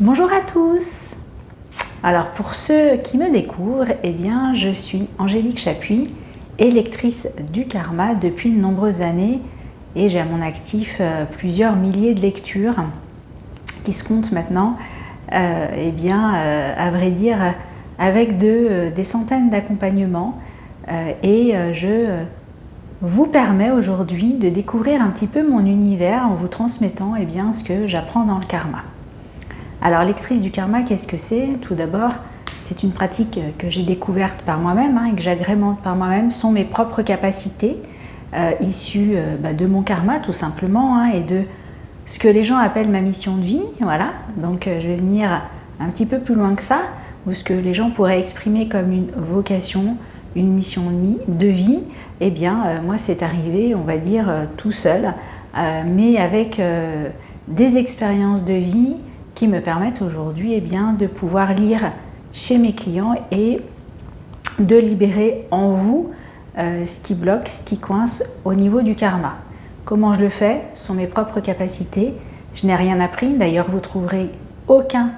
Bonjour à tous. Alors pour ceux qui me découvrent, je suis Angélique Chapuis, lectrice du karma depuis de nombreuses années et j'ai à mon actif plusieurs milliers de lectures qui se comptent maintenant, à vrai dire, avec des centaines d'accompagnements je vous permets aujourd'hui de découvrir un petit peu mon univers en vous transmettant ce que j'apprends dans le karma. Alors, lectrice du karma, qu'est-ce que c'est? Tout d'abord, c'est une pratique que j'ai découverte par moi-même et que j'agrémente par moi-même. Ce sont mes propres capacités issues de mon karma, tout simplement, et de ce que les gens appellent ma mission de vie. Voilà, donc je vais venir un petit peu plus loin que ça, ou ce que les gens pourraient exprimer comme une vocation, une mission de vie. Moi, c'est arrivé, on va dire, tout seul, mais avec des expériences de vie qui me permettent aujourd'hui de pouvoir lire chez mes clients et de libérer en vous ce qui bloque, ce qui coince au niveau du karma. Comment je le fais? Ce sont mes propres capacités. Je n'ai rien appris. D'ailleurs, vous trouverez aucun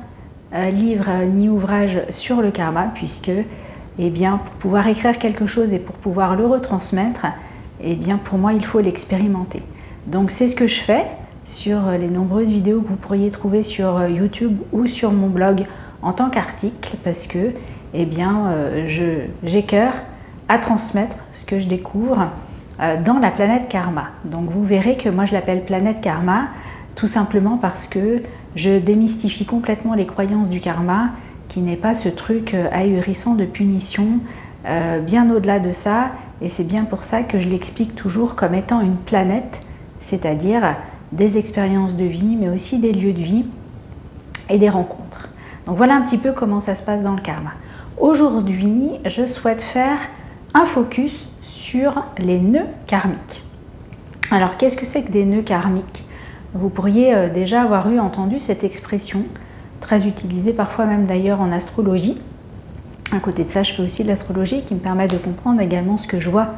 livre ni ouvrage sur le karma puisque pour pouvoir écrire quelque chose et pour pouvoir le retransmettre, pour moi, il faut l'expérimenter. Donc, c'est ce que je fais sur les nombreuses vidéos que vous pourriez trouver sur YouTube ou sur mon blog en tant qu'article parce que j'ai cœur à transmettre ce que je découvre dans la planète karma. Donc vous verrez que moi je l'appelle planète karma tout simplement parce que je démystifie complètement les croyances du karma qui n'est pas ce truc ahurissant de punition, bien au-delà de ça, et c'est bien pour ça que je l'explique toujours comme étant une planète, c'est-à-dire des expériences de vie, mais aussi des lieux de vie et des rencontres. Donc voilà un petit peu comment ça se passe dans le karma. Aujourd'hui, je souhaite faire un focus sur les nœuds karmiques. Alors qu'est-ce que c'est que des nœuds karmiques? Vous pourriez déjà avoir entendu cette expression, très utilisée parfois même d'ailleurs en astrologie. À côté de ça, je fais aussi de l'astrologie qui me permet de comprendre également ce que je vois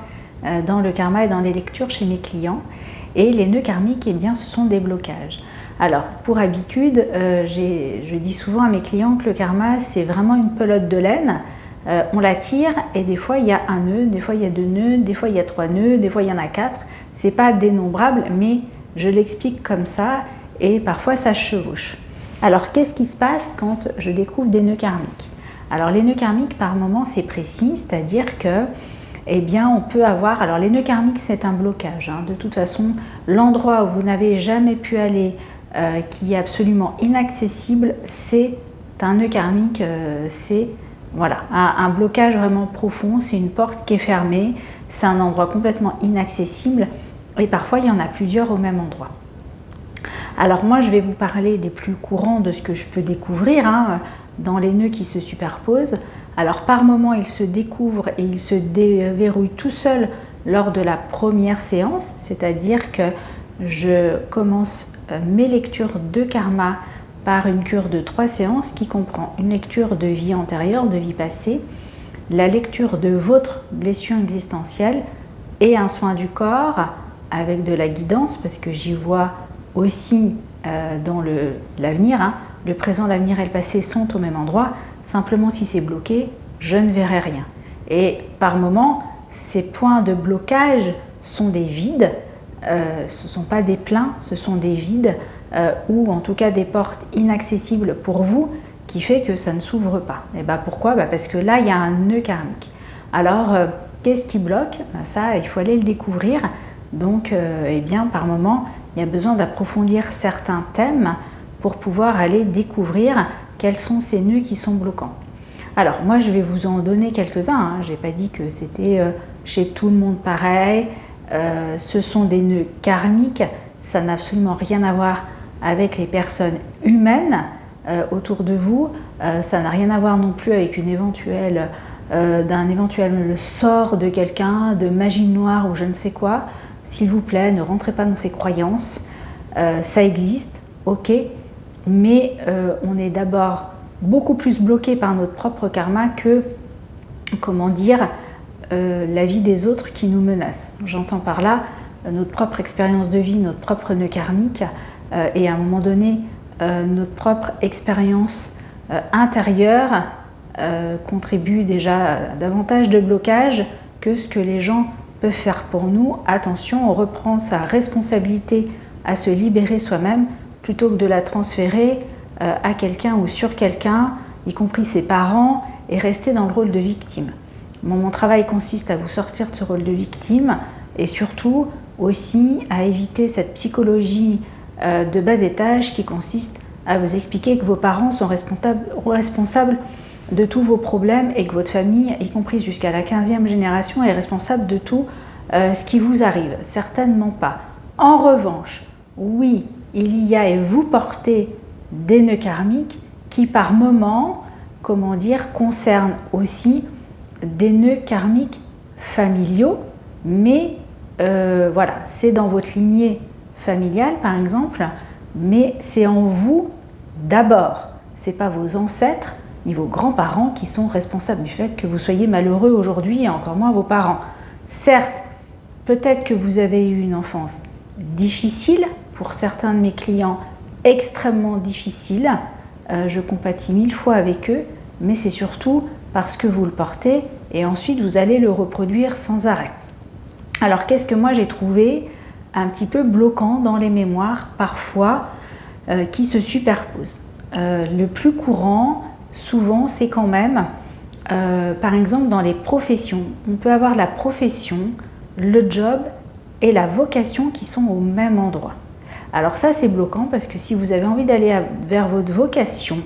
dans le karma et dans les lectures chez mes clients. Et les nœuds karmiques, ce sont des blocages. Alors, pour habitude, je dis souvent à mes clients que le karma, c'est vraiment une pelote de laine. On la tire et des fois, il y a un nœud, des fois, il y a 2 nœuds, des fois, il y a 3 nœuds, des fois, il y en a 4. C'est pas dénombrable, mais je l'explique comme ça et parfois, ça chevauche. Alors, qu'est-ce qui se passe quand je découvre des nœuds karmiques? Alors, les nœuds karmiques, par moment, c'est précis, c'est-à-dire que on peut avoir... Alors, les nœuds karmiques, c'est un blocage. De toute façon, l'endroit où vous n'avez jamais pu aller, qui est absolument inaccessible, c'est un nœud karmique, c'est un blocage vraiment profond, c'est une porte qui est fermée, c'est un endroit complètement inaccessible et parfois, il y en a plusieurs au même endroit. Alors, moi, je vais vous parler des plus courants de ce que je peux découvrir dans les nœuds qui se superposent. Alors par moment, il se découvre et il se déverrouille tout seul lors de la première séance, c'est-à-dire que je commence mes lectures de karma par une cure de 3 séances qui comprend une lecture de vie antérieure, de vie passée, la lecture de votre blessure existentielle et un soin du corps avec de la guidance parce que j'y vois aussi dans l'avenir, le présent, l'avenir et le passé sont au même endroit. Simplement, si c'est bloqué, je ne verrai rien. Et par moment, ces points de blocage sont des vides, ce ne sont pas des pleins, ce sont des vides, ou en tout cas des portes inaccessibles pour vous, qui fait que ça ne s'ouvre pas. Et pourquoi? Parce que là, il y a un nœud karmique. Alors, qu'est-ce qui bloque? Ça, il faut aller le découvrir. Donc, par moment, il y a besoin d'approfondir certains thèmes pour pouvoir aller découvrir quels sont ces nœuds qui sont bloquants. Alors moi je vais vous en donner quelques-uns, je n'ai pas dit que c'était chez tout le monde pareil, ce sont des nœuds karmiques, ça n'a absolument rien à voir avec les personnes humaines autour de vous, ça n'a rien à voir non plus avec d'un éventuel sort de quelqu'un, de magie noire ou je ne sais quoi. S'il vous plaît, ne rentrez pas dans ces croyances, ça existe, ok, mais on est d'abord beaucoup plus bloqué par notre propre karma que, la vie des autres qui nous menace. J'entends par là notre propre expérience de vie, notre propre nœud karmique, et à un moment donné, notre propre expérience intérieure contribue déjà à davantage de blocage que ce que les gens peuvent faire pour nous. Attention, on reprend sa responsabilité à se libérer soi-même plutôt que de la transférer à quelqu'un ou sur quelqu'un, y compris ses parents, et rester dans le rôle de victime. Mon travail consiste à vous sortir de ce rôle de victime et surtout aussi à éviter cette psychologie de bas étage qui consiste à vous expliquer que vos parents sont responsables de tous vos problèmes et que votre famille, y compris jusqu'à la 15e génération, est responsable de tout ce qui vous arrive. Certainement pas. En revanche, oui, il y a et vous portez des nœuds karmiques qui par moment, concernent aussi des nœuds karmiques familiaux, mais voilà, c'est dans votre lignée familiale par exemple, mais c'est en vous d'abord. Ce n'est pas vos ancêtres ni vos grands-parents qui sont responsables du fait que vous soyez malheureux aujourd'hui et encore moins vos parents. Certes, peut-être que vous avez eu une enfance difficile, pour certains de mes clients extrêmement difficile, je compatis 1000 fois avec eux, mais c'est surtout parce que vous le portez et ensuite vous allez le reproduire sans arrêt. Alors qu'est-ce que moi j'ai trouvé un petit peu bloquant dans les mémoires parfois qui se superposent? Le plus courant, souvent, c'est quand même, par exemple dans les professions, on peut avoir la profession, le job et la vocation qui sont au même endroit. Alors ça c'est bloquant parce que si vous avez envie d'aller vers votre vocation,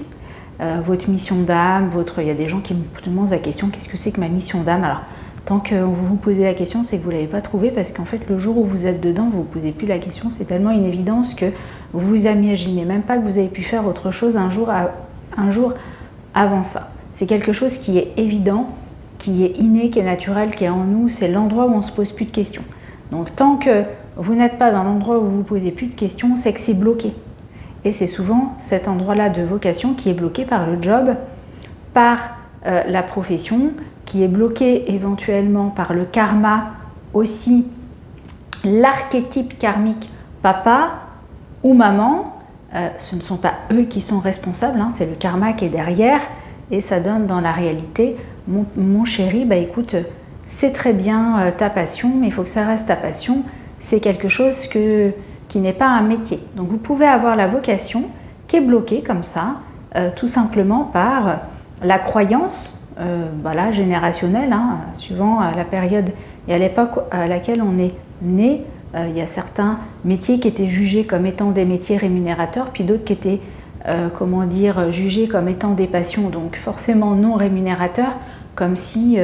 votre mission d'âme, il y a des gens qui me demandent la question qu'est-ce que c'est que ma mission d'âme? Alors tant que vous vous posez la question, c'est que vous ne l'avez pas trouvée parce qu'en fait le jour où vous êtes dedans, vous ne vous posez plus la question, c'est tellement une évidence que vous vous imaginez même pas que vous avez pu faire autre chose un jour avant ça. C'est quelque chose qui est évident, qui est inné, qui est naturel, qui est en nous, c'est l'endroit où on ne se pose plus de questions. Donc tant que vous n'êtes pas dans l'endroit où vous ne vous posez plus de questions, c'est que c'est bloqué. Et c'est souvent cet endroit-là de vocation qui est bloqué par le job, par la profession, qui est bloqué éventuellement par le karma aussi, l'archétype karmique papa ou maman. Ce ne sont pas eux qui sont responsables, hein, c'est le karma qui est derrière et ça donne dans la réalité mon chéri, bah écoute, c'est très bien ta passion, mais il faut que ça reste ta passion. C'est quelque chose qui n'est pas un métier. Donc vous pouvez avoir la vocation qui est bloquée comme ça, tout simplement par la croyance générationnelle, hein, suivant la période et à l'époque à laquelle on est né. Il y a certains métiers qui étaient jugés comme étant des métiers rémunérateurs, puis d'autres qui étaient jugés comme étant des passions, donc forcément non rémunérateurs, comme si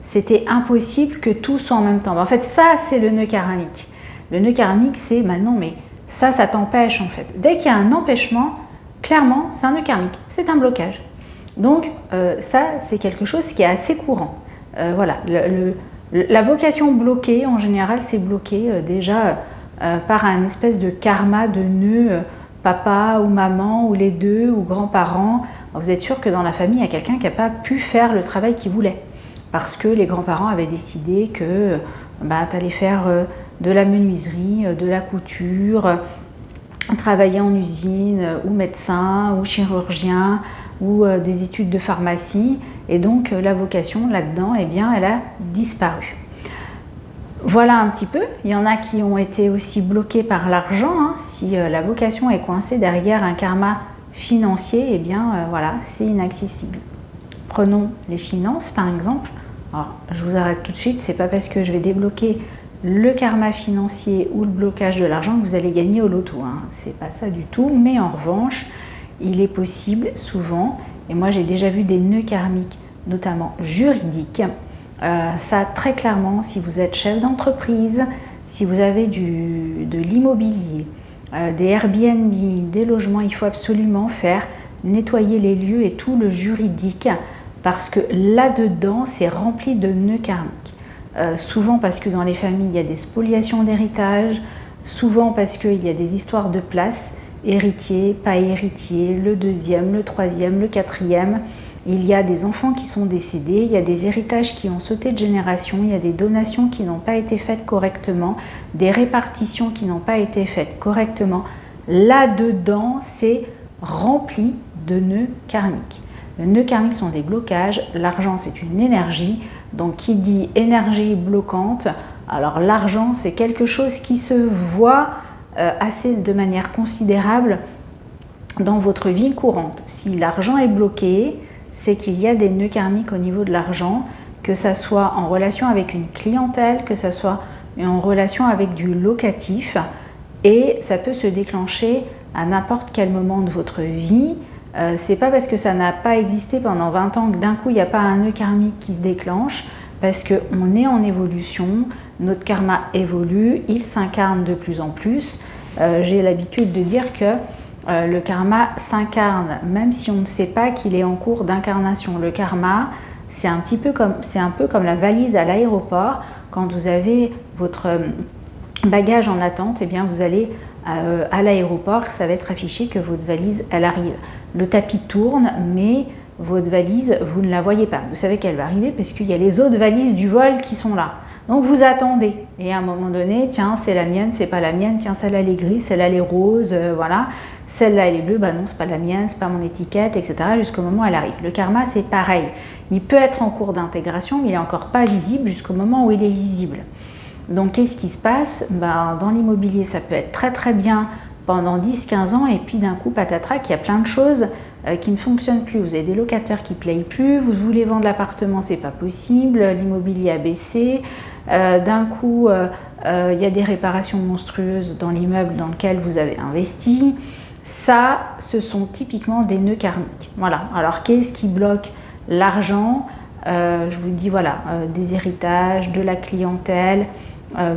c'était impossible que tout soit en même temps. En fait, ça, c'est le nœud karmique. Le nœud karmique, c'est non, mais ça t'empêche en fait. Dès qu'il y a un empêchement, clairement, c'est un nœud karmique, c'est un blocage. Donc, ça, c'est quelque chose qui est assez courant. Voilà, la vocation bloquée, en général, c'est bloqué déjà par un espèce de karma de nœud, papa ou maman, ou les deux, ou grands-parents. Vous êtes sûr que dans la famille, il y a quelqu'un qui n'a pas pu faire le travail qu'il voulait. Parce que les grands-parents avaient décidé que tu allais faire de la menuiserie, de la couture, travailler en usine, ou médecin, ou chirurgien, ou des études de pharmacie. Et donc la vocation là-dedans, eh bien, elle a disparu. Voilà un petit peu. Il y en a qui ont été aussi bloqués par l'argent. Hein. Si la vocation est coincée derrière un karma financier, eh bien voilà, c'est inaccessible. Prenons les finances par exemple. Alors, je vous arrête tout de suite, c'est pas parce que je vais débloquer le karma financier ou le blocage de l'argent que vous allez gagner au loto. Hein. C'est pas ça du tout, mais en revanche, il est possible souvent, et moi j'ai déjà vu des nœuds karmiques, notamment juridiques, ça très clairement, si vous êtes chef d'entreprise, si vous avez de l'immobilier, des Airbnb, des logements, il faut absolument nettoyer les lieux et tout le juridique, parce que là-dedans, c'est rempli de nœuds karmiques. Souvent parce que dans les familles, il y a des spoliations d'héritage, souvent parce qu'il y a des histoires de place, héritier, pas héritier, le deuxième, le troisième, le quatrième. Il y a des enfants qui sont décédés, il y a des héritages qui ont sauté de génération, il y a des donations qui n'ont pas été faites correctement, des répartitions qui n'ont pas été faites correctement. Là-dedans, c'est rempli de nœuds karmiques. Les nœuds karmiques sont des blocages, l'argent c'est une énergie, donc qui dit énergie bloquante, alors l'argent c'est quelque chose qui se voit assez de manière considérable dans votre vie courante. Si l'argent est bloqué, c'est qu'il y a des nœuds karmiques au niveau de l'argent, que ça soit en relation avec une clientèle, que ça soit en relation avec du locatif, et ça peut se déclencher à n'importe quel moment de votre vie. C'est pas parce que ça n'a pas existé pendant 20 ans que d'un coup il n'y a pas un nœud karmique qui se déclenche, parce qu'on est en évolution, notre karma évolue, il s'incarne de plus en plus. J'ai l'habitude de dire que le karma s'incarne, même si on ne sait pas qu'il est en cours d'incarnation. Le karma, c'est un peu comme la valise à l'aéroport. Quand vous avez votre bagage en attente, eh bien vous allez à l'aéroport, ça va être affiché que votre valise, elle arrive. Le tapis tourne, mais votre valise, vous ne la voyez pas. Vous savez qu'elle va arriver parce qu'il y a les autres valises du vol qui sont là. Donc vous attendez. Et à un moment donné, tiens, c'est la mienne, c'est pas la mienne. Tiens, celle-là, elle est grise, celle-là, elle est rose, voilà. Celle-là, elle est bleue, bah non, c'est pas la mienne, c'est pas mon étiquette, etc. Jusqu'au moment où elle arrive. Le karma, c'est pareil. Il peut être en cours d'intégration, mais il n'est encore pas visible jusqu'au moment où il est visible. Donc, qu'est-ce qui se passe? Dans l'immobilier, ça peut être très très bien pendant 10-15 ans, et puis d'un coup, patatrac, il y a plein de choses qui ne fonctionnent plus. Vous avez des locataires qui ne payent plus, vous voulez vendre l'appartement, c'est pas possible, l'immobilier a baissé, d'un coup, il y a des réparations monstrueuses dans l'immeuble dans lequel vous avez investi. Ça, ce sont typiquement des nœuds karmiques. Voilà. Alors, qu'est-ce qui bloque l'argent? Je vous dis, voilà, des héritages, de la clientèle,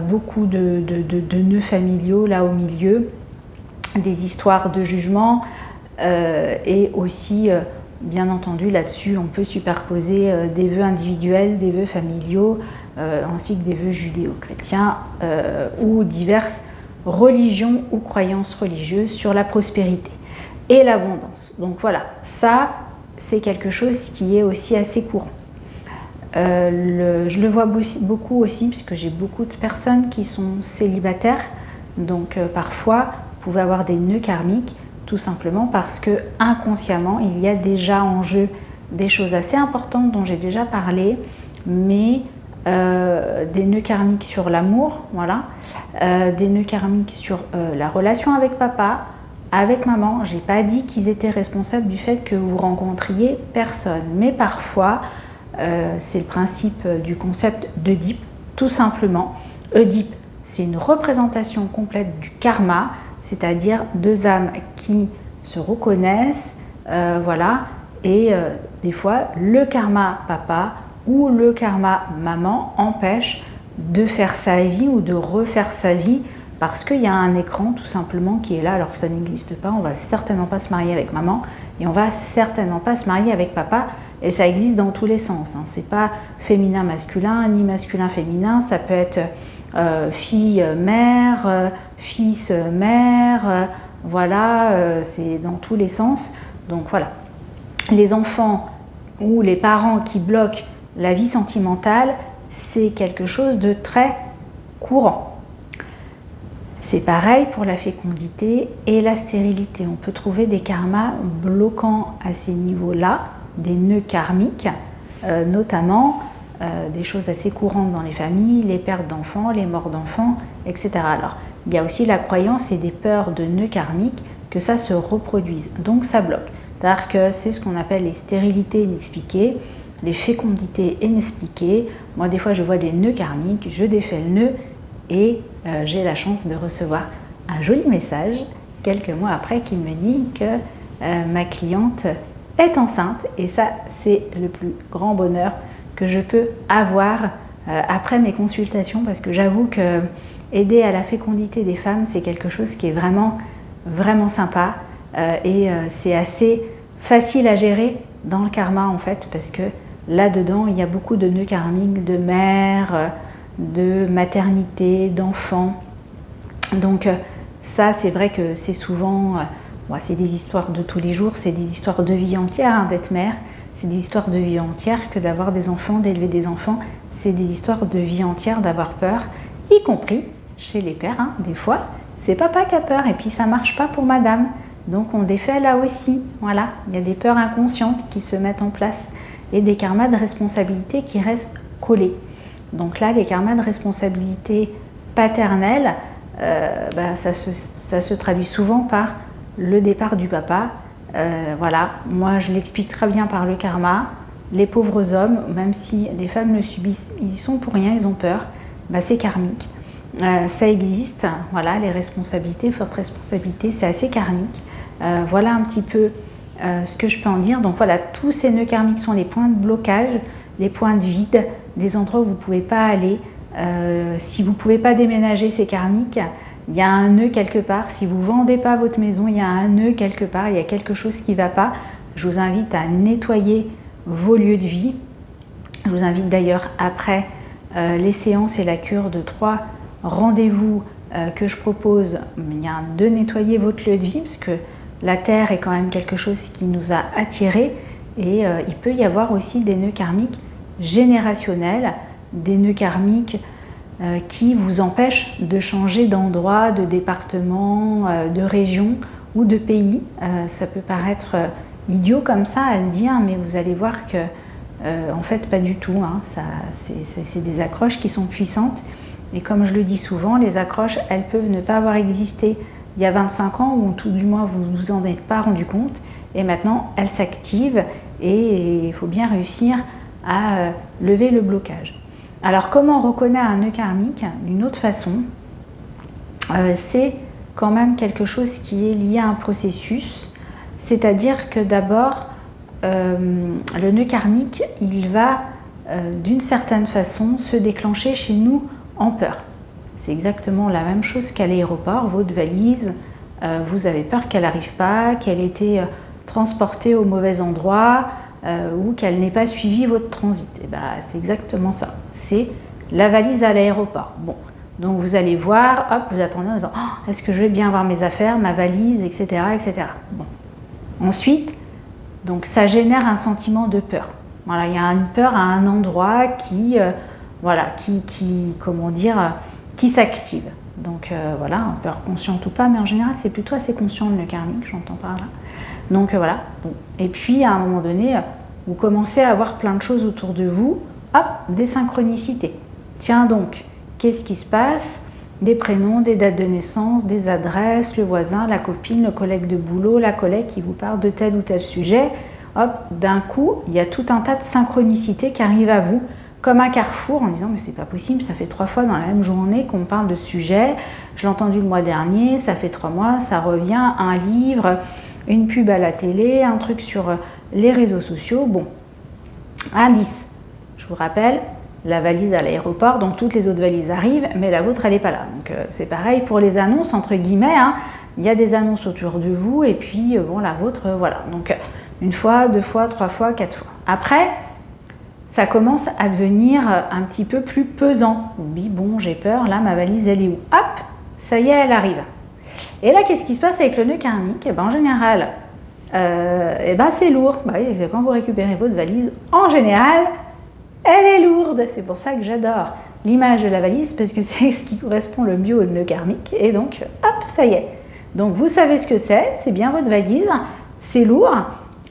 beaucoup de nœuds familiaux là au milieu, des histoires de jugement, et aussi, bien entendu, là-dessus, on peut superposer des vœux individuels, des vœux familiaux, ainsi que des vœux judéo-chrétiens ou diverses religions ou croyances religieuses sur la prospérité et l'abondance. Donc voilà, ça, c'est quelque chose qui est aussi assez courant. Je le vois beaucoup aussi, puisque j'ai beaucoup de personnes qui sont célibataires, donc parfois, vous pouvez avoir des nœuds karmiques, tout simplement parce que inconsciemment, il y a déjà en jeu des choses assez importantes dont j'ai déjà parlé, mais des nœuds karmiques sur l'amour, voilà, des nœuds karmiques sur la relation avec papa, avec maman. J'ai pas dit qu'ils étaient responsables du fait que vous rencontriez personne, mais parfois, c'est le principe du concept d'Oedipe, tout simplement. Oedipe, c'est une représentation complète du karma, c'est-à-dire deux âmes qui se reconnaissent, voilà, et des fois, le karma papa ou le karma maman empêche de faire sa vie ou de refaire sa vie parce qu'il y a un écran tout simplement qui est là alors que ça n'existe pas. On va certainement pas se marier avec maman et on va certainement pas se marier avec papa, et ça existe dans tous les sens, hein. C'est pas féminin masculin ni masculin féminin, ça peut être fille mère, fils mère, voilà, c'est dans tous les sens. Donc voilà, les enfants ou les parents qui bloquent la vie sentimentale, c'est quelque chose de très courant. C'est pareil pour la fécondité et la stérilité. On peut trouver des karmas bloquants à ces niveaux-là, des nœuds karmiques, notamment des choses assez courantes dans les familles, les pertes d'enfants, les morts d'enfants, etc. Alors, il y a aussi la croyance et des peurs de nœuds karmiques que ça se reproduise. Donc ça bloque. C'est-à-dire que c'est ce qu'on appelle les stérilités inexpliquées, les fécondités inexpliquées. Moi, des fois, je vois des nœuds karmiques, je défais le nœud et j'ai la chance de recevoir un joli message quelques mois après qui me dit que ma cliente est enceinte. Et ça, c'est le plus grand bonheur que je peux avoir après mes consultations, parce que j'avoue que aider à la fécondité des femmes, c'est quelque chose qui est vraiment, vraiment sympa et c'est assez facile à gérer dans le karma en fait, parce que là-dedans, il y a beaucoup de nœuds karmiques, de mère, de maternité, d'enfants. Donc ça, c'est vrai que c'est souvent, c'est des histoires de tous les jours, c'est des histoires de vie entière hein, d'être mère, c'est des histoires de vie entière que d'avoir des enfants, d'élever des enfants, c'est des histoires de vie entière d'avoir peur, y compris chez les pères, hein, des fois. C'est papa qui a peur et puis ça marche pas pour madame. Donc on défait là aussi, voilà, il y a des peurs inconscientes qui se mettent en place et des karmas de responsabilité qui restent collés. Donc là, les karmas de responsabilité paternelle, ça se traduit souvent par le départ du papa. Voilà, moi je l'explique très bien par le karma. Les pauvres hommes, même si les femmes le subissent, ils y sont pour rien, ils ont peur, c'est karmique. Ça existe, voilà, les responsabilités, fortes responsabilités, c'est assez karmique. Voilà un petit peu ce que je peux en dire. Donc voilà, tous ces nœuds karmiques sont les points de blocage, les points de vide, des endroits où vous ne pouvez pas aller. Si vous ne pouvez pas déménager, c'est karmique. Il y a un nœud quelque part. Si vous ne vendez pas votre maison, il y a un nœud quelque part. Il y a quelque chose qui ne va pas. Je vous invite à nettoyer vos lieux de vie. Je vous invite d'ailleurs après les séances et la cure de 3 rendez-vous que je propose, de nettoyer votre lieu de vie parce que la terre est quand même quelque chose qui nous a attirés et il peut y avoir aussi des nœuds karmiques générationnels, des nœuds karmiques qui vous empêchent de changer d'endroit, de département, de région ou de pays. Ça peut paraître idiot comme ça à le dire, mais vous allez voir que en fait pas du tout. C'est des accroches qui sont puissantes. Et comme je le dis souvent, les accroches, elles peuvent ne pas avoir existé il y a 25 ans, ou tout du moins vous ne vous en êtes pas rendu compte, et maintenant elles s'activent et il faut bien réussir à lever le blocage. Alors comment on reconnaît un nœud karmique d'une autre façon? C'est quand même quelque chose qui est lié à un processus, c'est-à-dire que d'abord, le nœud karmique, il va d'une certaine façon se déclencher chez nous en peur. C'est exactement la même chose qu'à l'aéroport, votre valise, vous avez peur qu'elle n'arrive pas, qu'elle ait été transportée au mauvais endroit ou qu'elle n'ait pas suivi votre transit. Et c'est exactement ça, c'est la valise à l'aéroport. Bon, donc vous allez voir, hop, vous attendez en disant oh, est-ce que je vais bien avoir mes affaires, ma valise, etc. etc. Bon. Ensuite, donc ça génère un sentiment de peur. Voilà, il y a une peur à un endroit qui qui s'active. Donc voilà, peur consciente ou pas, mais en général c'est plutôt assez conscient le karmique, j'entends par là. Donc voilà, bon. Et puis à un moment donné, vous commencez à avoir plein de choses autour de vous, hop, des synchronicités. Tiens donc, qu'est-ce qui se passe? Des prénoms, des dates de naissance, des adresses, le voisin, la copine, le collègue de boulot, la collègue qui vous parle de tel ou tel sujet. Hop, d'un coup, il y a tout un tas de synchronicités qui arrivent à vous, comme un carrefour, en disant mais c'est pas possible, ça fait 3 fois dans la même journée qu'on parle de ce sujet, je l'ai entendu le mois dernier, ça fait 3 mois, ça revient, un livre, une pub à la télé, un truc sur les réseaux sociaux. Bon, indice, je vous rappelle, la valise à l'aéroport, donc toutes les autres valises arrivent, mais la vôtre elle n'est pas là. Donc c'est pareil pour les annonces, entre guillemets, il y a des annonces autour de vous, et puis bon, la vôtre, voilà. Donc 1 fois, 2 fois, 3 fois, 4 fois. Après, ça commence à devenir un petit peu plus pesant. Oui, bon, j'ai peur, là, ma valise, elle est où? Hop, ça y est, elle arrive. Et là, qu'est-ce qui se passe avec le nœud karmique? En général, c'est lourd. Oui, quand vous récupérez votre valise, en général, elle est lourde. C'est pour ça que j'adore l'image de la valise, parce que c'est ce qui correspond le mieux au nœud karmique. Et donc, hop, ça y est. Donc, vous savez ce que c'est bien votre valise, c'est lourd.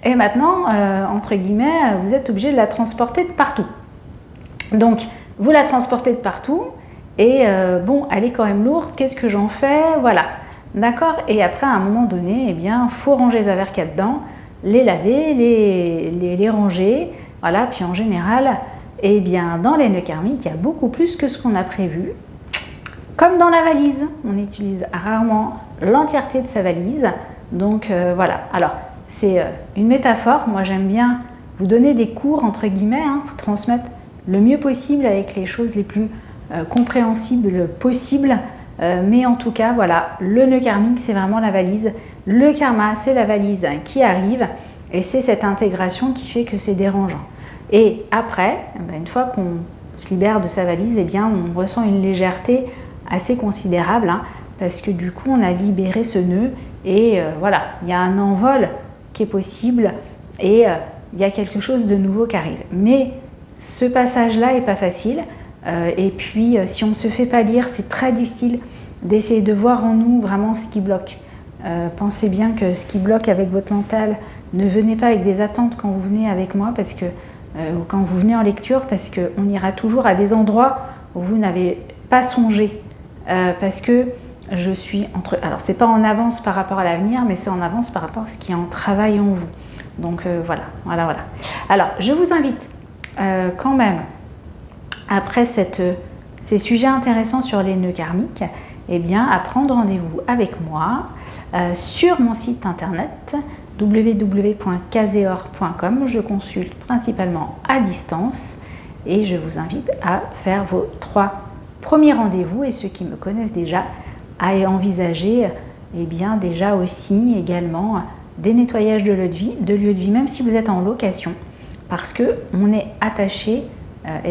Et maintenant, entre guillemets, vous êtes obligé de la transporter de partout. Donc, vous la transportez de partout et bon, elle est quand même lourde, qu'est-ce que j'en fais? Voilà, d'accord? Et après, à un moment donné, il faut ranger les affaires qu'il y a dedans, les laver, les ranger. Voilà, puis en général, dans les nœuds karmiques, il y a beaucoup plus que ce qu'on a prévu. Comme dans la valise, on utilise rarement l'entièreté de sa valise. Donc, voilà. Alors, c'est une métaphore, moi j'aime bien vous donner des cours entre guillemets, vous transmettre le mieux possible avec les choses les plus compréhensibles possibles, mais en tout cas voilà, le nœud karmique c'est vraiment la valise, le karma c'est la valise qui arrive et c'est cette intégration qui fait que c'est dérangeant. Et après, une fois qu'on se libère de sa valise, on ressent une légèreté assez considérable, parce que du coup on a libéré ce nœud et voilà, il y a un envol qui est possible et il y a quelque chose de nouveau qui arrive. Mais ce passage-là n'est pas facile et puis si on ne se fait pas lire, c'est très difficile d'essayer de voir en nous vraiment ce qui bloque. Pensez bien que ce qui bloque avec votre mental, ne venez pas avec des attentes quand vous venez avec moi, parce que, ou quand vous venez en lecture, parce qu'on ira toujours à des endroits où vous n'avez pas songé. Parce que je suis entre... Alors, c'est pas en avance par rapport à l'avenir, mais c'est en avance par rapport à ce qui est en travail en vous. Donc, voilà. Alors, je vous invite quand même, après ces sujets intéressants sur les nœuds karmiques, eh bien, à prendre rendez-vous avec moi sur mon site internet www.caseor.com. Je consulte principalement à distance et je vous invite à faire vos 3 premiers rendez-vous, et ceux qui me connaissent déjà, à envisager bien déjà aussi également des nettoyages de lieux de vie, même si vous êtes en location, parce qu'on est attaché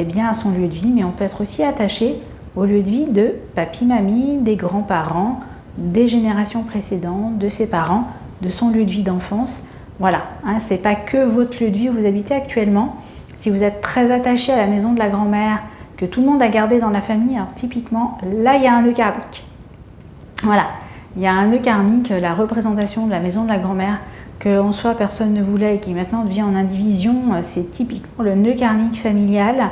bien à son lieu de vie, mais on peut être aussi attaché au lieu de vie de papy, mamie, des grands-parents, des générations précédentes, de ses parents, de son lieu de vie d'enfance. Voilà, c'est pas que votre lieu de vie où vous habitez actuellement. Si vous êtes très attaché à la maison de la grand-mère, que tout le monde a gardé dans la famille, alors typiquement, là, il y a un nœud karmique. Voilà, il y a un nœud karmique, la représentation de la maison de la grand-mère, qu'en soi, personne ne voulait et qui maintenant devient en indivision. C'est typiquement le nœud karmique familial.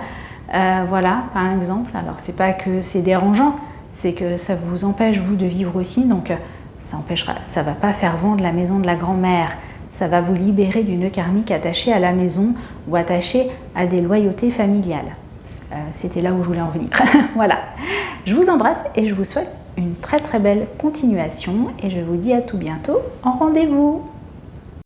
Voilà, par exemple. Alors, c'est pas que c'est dérangeant, c'est que ça vous empêche, vous, de vivre aussi. Donc, ça va pas faire vendre la maison de la grand-mère. Ça va vous libérer du nœud karmique attaché à la maison ou attaché à des loyautés familiales. C'était là où je voulais en venir. Voilà. Je vous embrasse et je vous souhaite une très très belle continuation. Et je vous dis à tout bientôt en rendez-vous.